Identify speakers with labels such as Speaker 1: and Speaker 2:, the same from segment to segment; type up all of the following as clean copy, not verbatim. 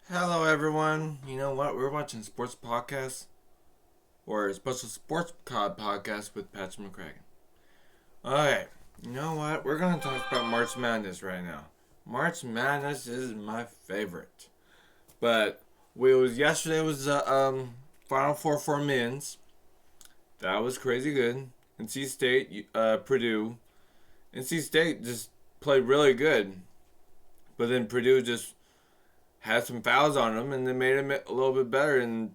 Speaker 1: Hello, everyone. You know what? We're watching sports podcast or a special sports podcast with Patrick McCracken. Okay, you know what? We're gonna talk about March Madness right now. March Madness is my favorite, but yesterday was the Final Four for men's. That was crazy good. NC State, Purdue. NC State just played really good, but then Purdue just had some fouls on them, and they made them a little bit better. And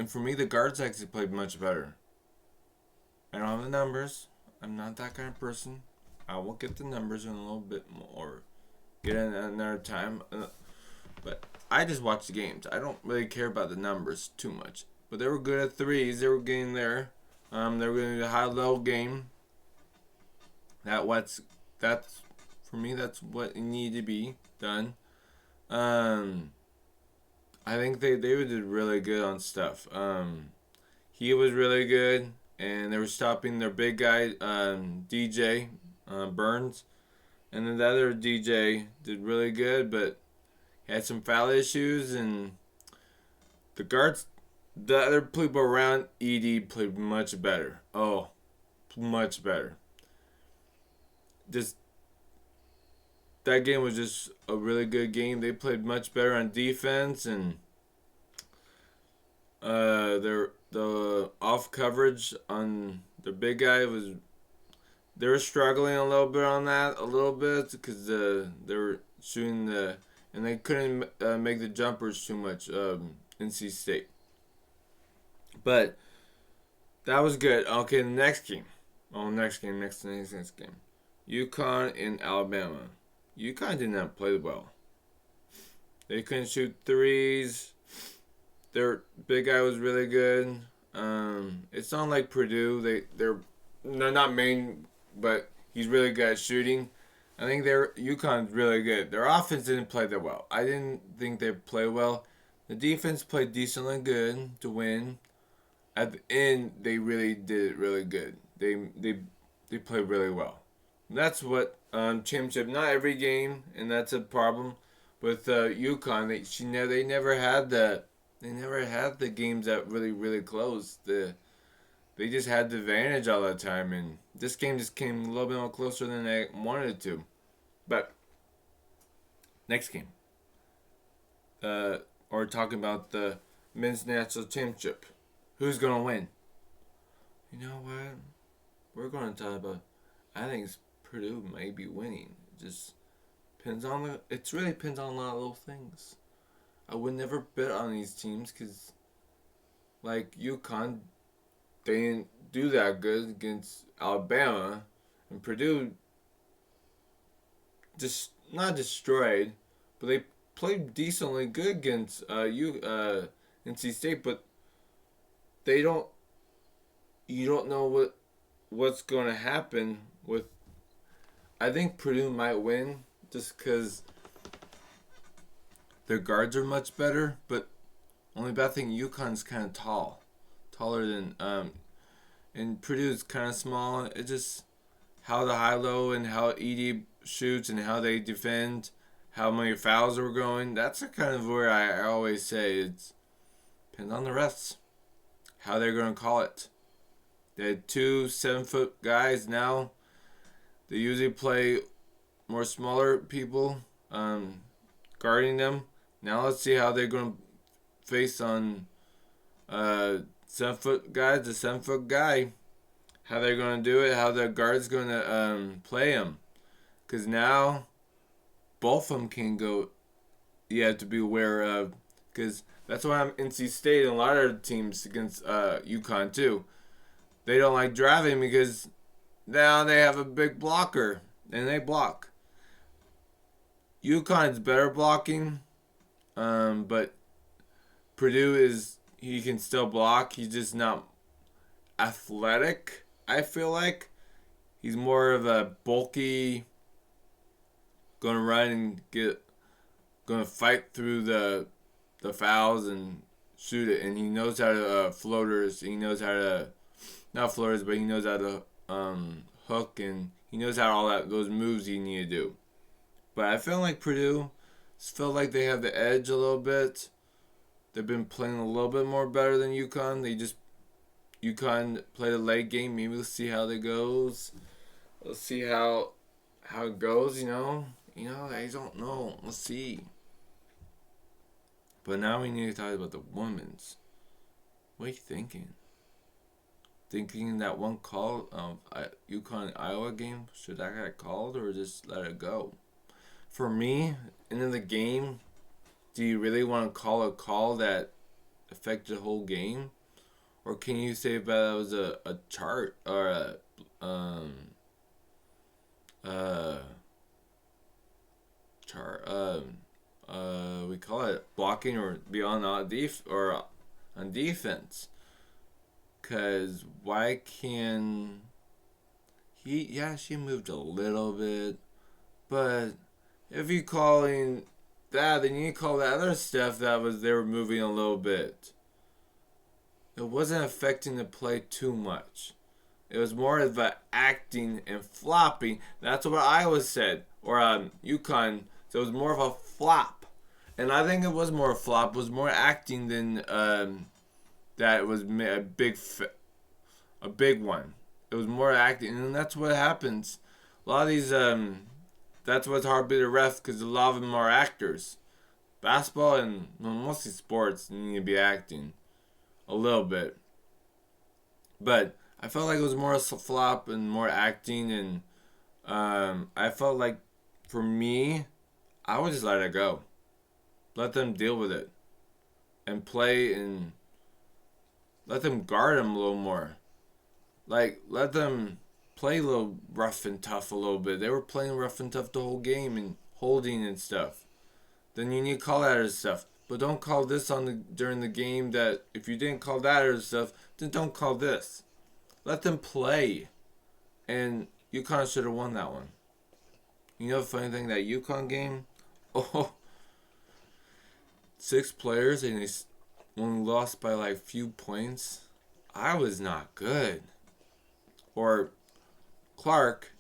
Speaker 1: for me, the guards actually played much better. I don't have the numbers. I'm not that kind of person. I will get the numbers in a little bit more. Get in another time. But I just watch the games. I don't really care about the numbers too much. But they were good at threes. They were getting there. They were going to a high-level game. That's for me. That's what it needed to be done. Um, I think they did really good on stuff. He was really good, and they were stopping their big guy, DJ Burns, and then the other DJ did really good, but he had some foul issues, and the guards, the other people around ED played much better. Oh, much better. Just that game was just a really good game. They played much better on defense, and their the off coverage on the big guy was they were struggling a little bit on that a little bit because they were shooting and they couldn't make the jumpers too much. NC State, but that was good. Okay, the next game. Oh, next game. UConn in Alabama. UConn did not play well. They couldn't shoot threes. Their big guy was really good. It's not like Purdue. They're not main, but he's really good at shooting. I think their UConn's really good. Their offense didn't play that well. I didn't think they played well. The defense played decently good to win. At the end, they really did it really good. They played really well. That's what championship. Not every game, and that's a problem with UConn. They never had the games that really close. They just had the advantage all the time, and this game just came a little bit more closer than they wanted it to. But next game, we're talking about the men's national championship. Who's gonna win? You know what? We're gonna talk about. I think Purdue may be winning. It just depends on the. It really depends on a lot of little things. I would never bet on these teams because, like UConn, they didn't do that good against Alabama, and Purdue just not destroyed, but they played decently good against NC State. But they don't. You don't know what's going to happen with. I think Purdue might win just because their guards are much better, but only bad thing UConn's kind of taller than and Purdue's kind of small. It just how the high low and how Edie shoots and how they defend, how many fouls are going. That's kind of where I always say it depends on the refs, how they're going to call it. They had 2 7-foot guys now. They usually play more smaller people guarding them. Now let's see how they're going to face on 7-foot guys, the 7-foot guy. How they're going to do it, how the guard's going to play him. Because now both of them can go, you have to be aware of. Because that's why I'm NC State and a lot of teams against UConn too. They don't like driving because now they have a big blocker and they block. UConn's better blocking, but Purdue he can still block. He's just not athletic. I feel like he's more of a bulky, gonna run and gonna fight through the fouls and shoot it. And he knows how to floaters. He knows how to not floaters, but he knows how to hook, and he knows how all those moves you need to do. But I feel like Purdue felt like they have the edge a little bit. They've been playing a little bit more better than UConn. UConn played a late game. Maybe we'll see how that goes. Let's see how it goes. I don't know. Let's see. But now we need to talk about the women's. What are you thinking? Thinking that one call UConn Iowa game, should that get called or just let it go? For me, in the game, do you really want to call a call that affected the whole game? Or can you say that it was a chart or we call it blocking or beyond on on defense? Cause why can he? Yeah, she moved a little bit, but if you calling that, then you call the other stuff they were moving a little bit. It wasn't affecting the play too much. It was more of a acting and flopping. That's what Iowa said, or UConn. So it was more of a flop, and I think it was more a flop. It was more acting than that. It was a big one. It was more acting, and that's what happens. A lot of these that's what's hard to be the refs because a lot of them are actors. Basketball and mostly sports you need to be acting a little bit, but I felt like it was more a flop and more acting, and I felt like for me, I would just let it go, let them deal with it, and play and let them guard them a little more, like let them play a little rough and tough a little bit. They were playing rough and tough the whole game and holding and stuff. Then you need to call that as stuff. But don't call this during the game. That if you didn't call that or stuff, then don't call this. Let them play. And UConn should have won that one. You know the funny thing, that UConn game? Oh, 6 players and they only lost by like few points. I was not good. Or Clark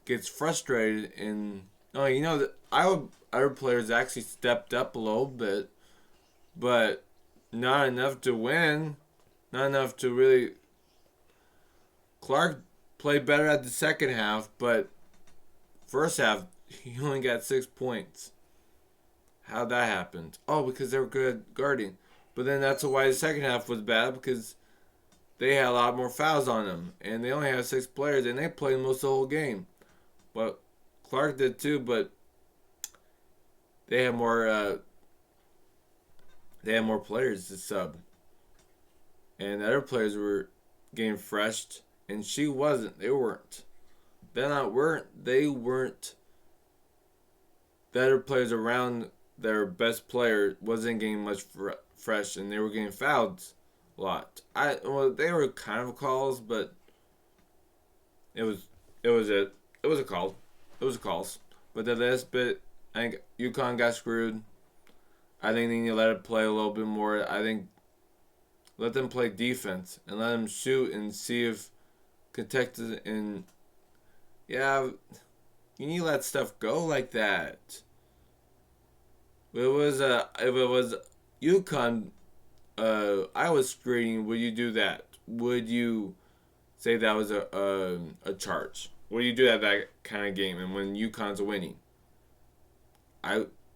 Speaker 1: gets frustrated and other players actually stepped up a little bit, but not enough to win. Not enough to really. Clark played better at the second half, but first half he only got 6 points. How'd that happen? Oh, because they were good at guarding. But then that's why the second half was bad, because they had a lot more fouls on them, and they only had 6 players, and they played most of the whole game. But Clark did too, but they had more players to sub, and the other players were getting freshed, and she wasn't. They weren't. They weren't. The other players around their best player wasn't getting much fresh, and they were getting fouled a lot. They were kind of calls, but it was a call. It was a calls. But the last bit, I think UConn got screwed. I think they need to let it play a little bit more. I think let them play defense and let them shoot and see if contested and you need to let stuff go like that. If it was UConn, I was screening. Would you do that? Would you say that was a charge? Would you do that kind of game? And when UConn's winning,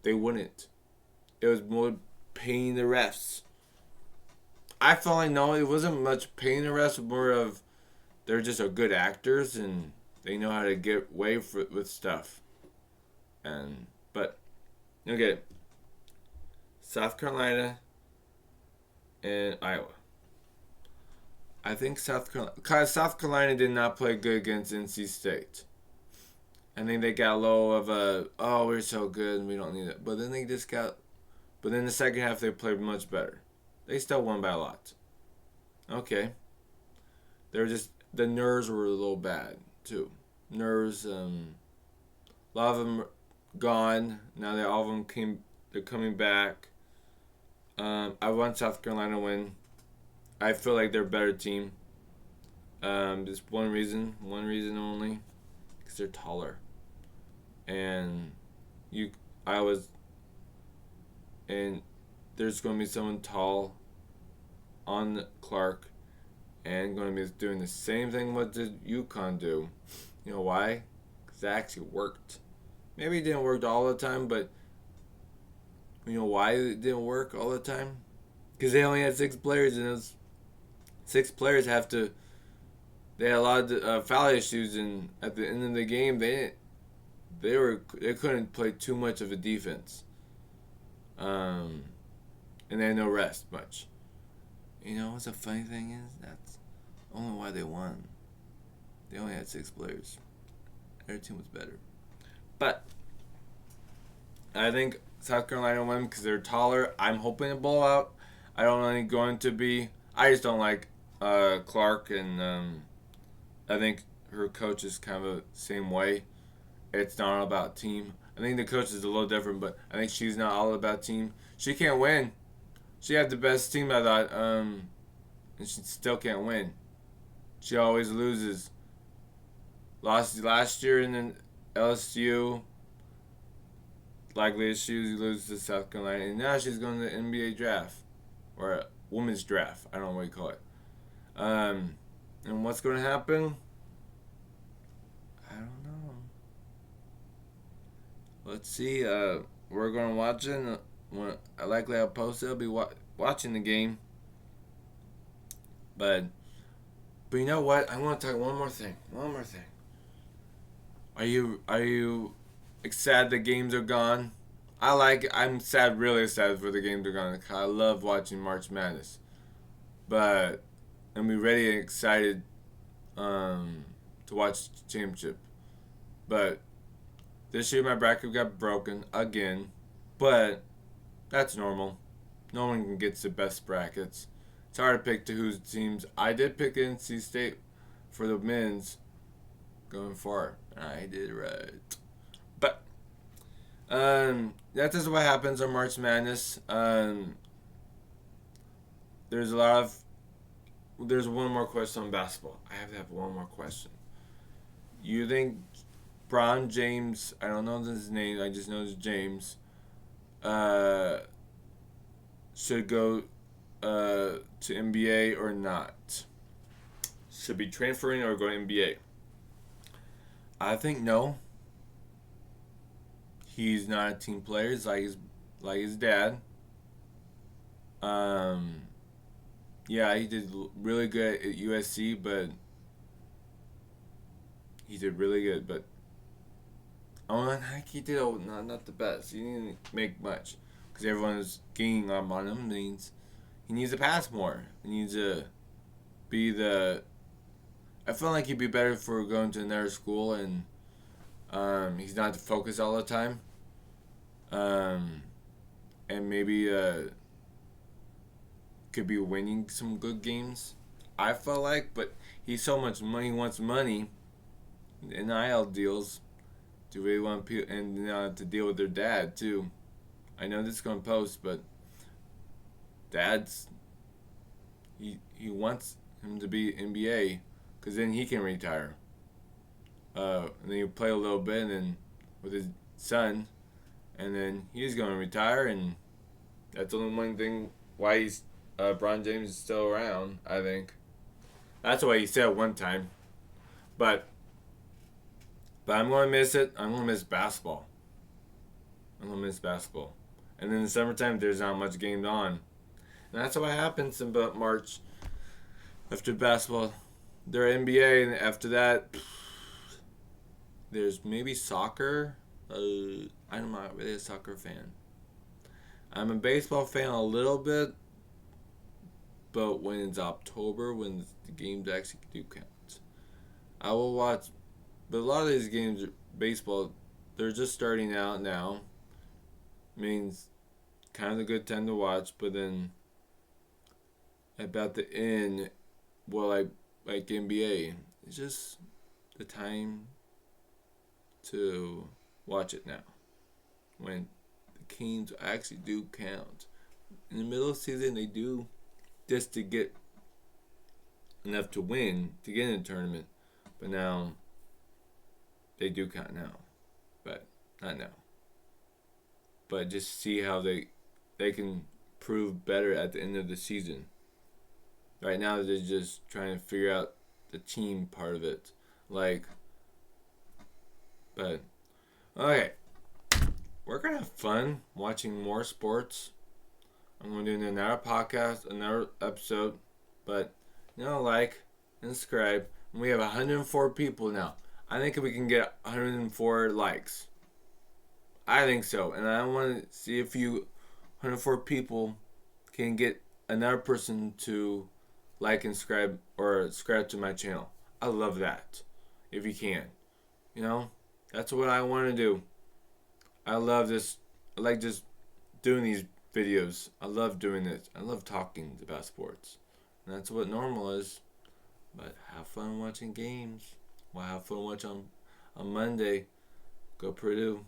Speaker 1: they wouldn't. It was more paying the refs. I felt like no, it wasn't much paying the refs. More of they're just good actors and they know how to get away with stuff. But okay, South Carolina and Iowa. I think South Carolina did not play good against NC State. I think they got low of we're so good and we don't need it. But then the second half they played much better. They still won by a lot. Okay. The nerves were a little bad too. Nerves, a lot of them gone. Now all of them they're coming back. I want South Carolina to win. I feel like they're a better team. Just one reason only, because they're taller. And and there's going to be someone tall on Clark and going to be doing the same thing what did UConn do. You know why? Because it actually worked. Maybe it didn't work all the time, but you know why it didn't work all the time? Because they only had 6 players, and those 6 players have to. They had a lot of foul issues, and at the end of the game, they couldn't play too much of a defense, um, and they had no rest much. You know what's the funny thing is? That's only why they won. They only had 6 players. Their team was better, but I think South Carolina won because they're taller. I'm hoping to blow out. I don't think going to be. I just don't like Clark, and I think her coach is kind of the same way. It's not all about team. I think the coach is a little different, but I think she's not all about team. She can't win. She had the best team, I thought, and she still can't win. She always loses. Lost last year in the LSU. Likely she loses to South Carolina, and now she's going to the NBA draft or women's draft. I don't know what you call it. And what's going to happen? I don't know. Let's see. We're going to watch it. When likely I'll post it. I'll be watching the game. But you know what? I want to talk one more thing. One more thing. Are you sad the games are gone? I'm sad, really sad for the games are gone. I love watching March Madness, but I'm ready and excited to watch the championship. But this year my bracket got broken again, but that's normal. No one gets the best brackets. It's hard to pick to whose teams. I did pick NC State for the men's going far. I did right. But that's just what happens on March Madness. There's a lot of. There's one more question on basketball. I have to have one more question. You think Bron James? I don't know his name. I just know it's James. Should go to NBA or not? Should be transferring or go to NBA? I think no. He's not a team player. He's like his dad. Yeah, he did really good at USC, but he did really good. But on he did not the best. He didn't make much because everyone is gaining up on him. Means he needs to pass more. He needs to be the. I feel like he'd be better for going to another school and he's not the focus all the time. And maybe could be winning some good games. I felt like, but he's so much money. He wants money. NIL deals. Do really want people and to deal with their dad too. I know this is gonna post, but dad's he wants him to be NBA because then he can retire. And then you play a little bit, and then with his son, and then he's going to retire, and that's only one thing why he's Bron James is still around. I think that's what he said one time, but I'm going to miss it. I'm going to miss basketball. I'm going to miss basketball, and then in the summertime there's not much games on, and that's what happens in about March after basketball. They're NBA, and after that. There's maybe soccer. I'm not really a soccer fan. I'm a baseball fan a little bit, but when it's October, when the games actually do count, I will watch. But a lot of these games, baseball, they're just starting out now. Means kind of a good time to watch, but then about the end, well, like NBA, it's just the time to watch it now when the games actually do count. In the middle of the season, they do just to get enough to win to get in the tournament, but now they do count now, but not now. But just see how they they can prove better at the end of the season. Right now, they're just trying to figure out the team part of it. Like, but, okay. We're going to have fun watching more sports. I'm going to do another podcast, another episode. But, like and subscribe. And we have 104 people now. I think we can get 104 likes. I think so. And I want to see if 104 people can get another person to like and subscribe or subscribe to my channel. I love that. If you can. That's what I want to do. I love this. I like just doing these videos. I love doing this. I love talking about sports. And that's what normal is. But have fun watching games. Well, have fun watching on Monday. Go Purdue.